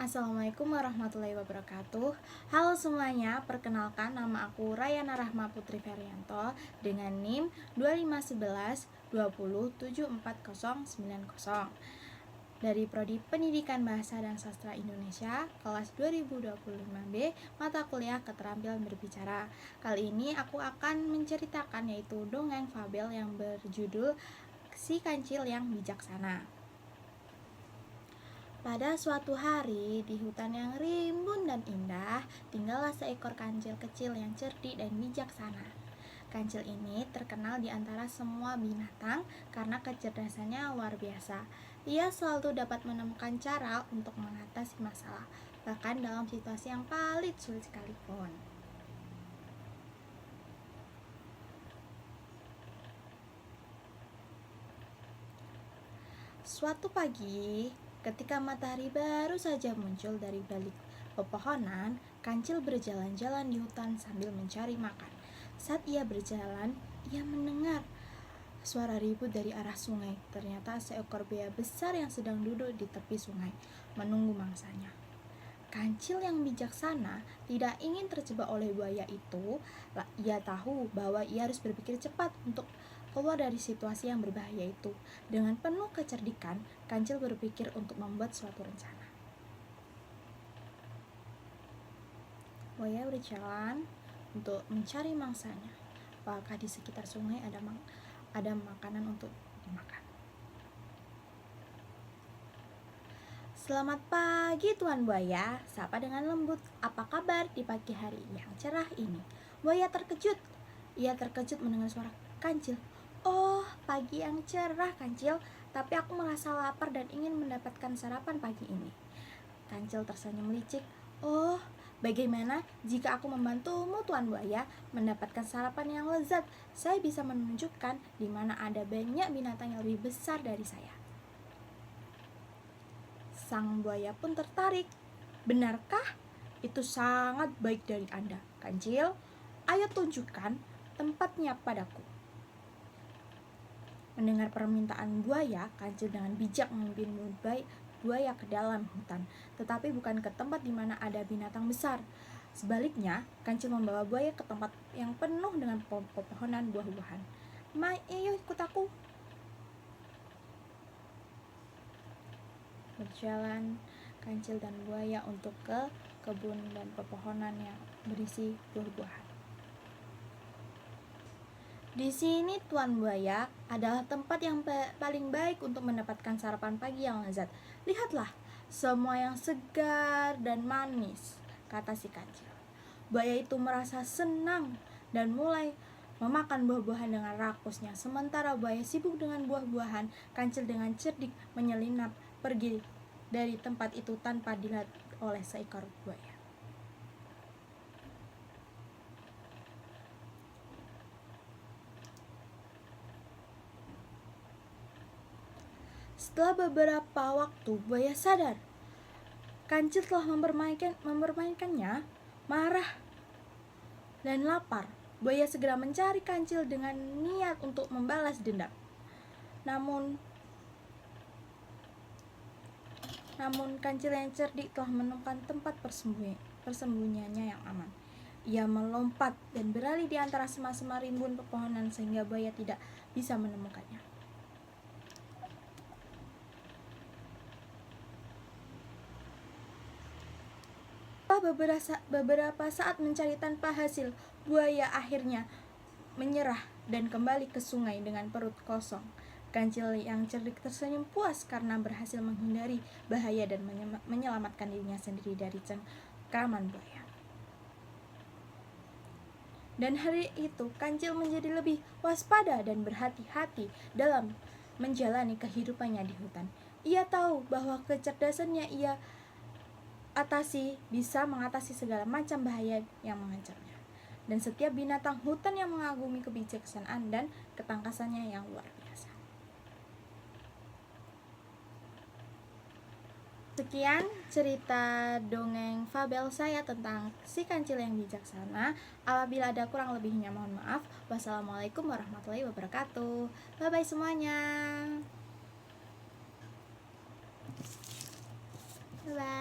Assalamualaikum warahmatullahi wabarakatuh. Halo semuanya, perkenalkan nama aku Rayana Rahma Putri Ferianto dengan NIM 251120749090 dari Prodi Pendidikan Bahasa dan Sastra Indonesia kelas 2025B mata kuliah Keterampilan Berbicara. Kali ini aku akan menceritakan yaitu dongeng fabel yang berjudul Si Kancil yang Bijaksana. Pada suatu hari, di hutan yang rimbun dan indah, tinggallah seekor kancil kecil yang cerdik dan bijaksana. Kancil ini terkenal di antara semua binatang karena kecerdasannya luar biasa. Ia selalu dapat menemukan cara untuk mengatasi masalah, bahkan dalam situasi yang paling sulit sekalipun. Suatu pagi, ketika matahari baru saja muncul dari balik pepohonan, kancil berjalan-jalan di hutan sambil mencari makan. Saat ia berjalan, ia mendengar suara ribut dari arah sungai. Ternyata seekor buaya besar yang sedang duduk di tepi sungai, menunggu mangsanya. Kancil yang bijaksana tidak ingin terjebak oleh buaya itu. Ia tahu bahwa ia harus berpikir cepat untuk keluar dari situasi yang berbahaya itu. Dengan penuh kecerdikan, Kancil berpikir untuk membuat suatu rencana. Buaya berjalan untuk mencari mangsanya. Apakah di sekitar sungai ada makanan untuk dimakan? Selamat pagi Tuan Buaya, sapa dengan lembut. Apa kabar di pagi hari yang cerah ini? Buaya terkejut. Ia terkejut mendengar suara Kancil. Oh, pagi yang cerah Kancil, tapi aku merasa lapar dan ingin mendapatkan sarapan pagi ini. Kancil tersenyum licik. Oh, bagaimana jika aku membantumu Tuan Buaya mendapatkan sarapan yang lezat? Saya bisa menunjukkan di mana ada banyak binatang yang lebih besar dari saya. Sang buaya pun tertarik. Benarkah? Itu sangat baik dari Anda, Kancil. Ayo tunjukkan tempatnya padaku. Mendengar permintaan buaya, Kancil dengan bijak memimpin buaya ke dalam hutan, tetapi bukan ke tempat di mana ada binatang besar. Sebaliknya, Kancil membawa buaya ke tempat yang penuh dengan pepohonan buah-buahan. Ayo ikut aku. Berjalan Kancil dan buaya untuk ke kebun dan pepohonan yang berisi buah-buahan. Di sini Tuan Buaya adalah tempat yang paling baik untuk mendapatkan sarapan pagi yang lezat. Lihatlah, semua yang segar dan manis, kata si Kancil. Buaya itu merasa senang dan mulai memakan buah-buahan dengan rakusnya. Sementara buaya sibuk dengan buah-buahan, Kancil dengan cerdik menyelinap pergi dari tempat itu tanpa dilihat oleh seekor buaya. Setelah beberapa waktu, buaya sadar Kancil telah mempermainkannya, marah dan lapar. Buaya segera mencari Kancil dengan niat untuk membalas dendam. Namun Kancil yang cerdik telah menemukan tempat persembunyiannya yang aman. Ia melompat dan berlari di antara sema-sema rimbun pepohonan sehingga buaya tidak bisa menemukannya. Beberapa saat mencari tanpa hasil, buaya akhirnya menyerah dan kembali ke sungai dengan perut kosong. Kancil yang cerdik tersenyum puas karena berhasil menghindari bahaya dan menyelamatkan dirinya sendiri dari cengkraman buaya. Dan hari itu Kancil menjadi lebih waspada dan berhati-hati dalam menjalani kehidupannya di hutan. Ia tahu bahwa kecerdasannya bisa mengatasi segala macam bahaya yang mengancamnya. Dan setiap binatang hutan yang mengagumi kebijaksanaan dan ketangkasannya yang luar biasa. Sekian cerita dongeng fabel saya tentang si kancil yang bijaksana. Apabila ada kurang lebihnya mohon maaf. Wassalamualaikum warahmatullahi wabarakatuh. Bye-bye semuanya. Bye-bye.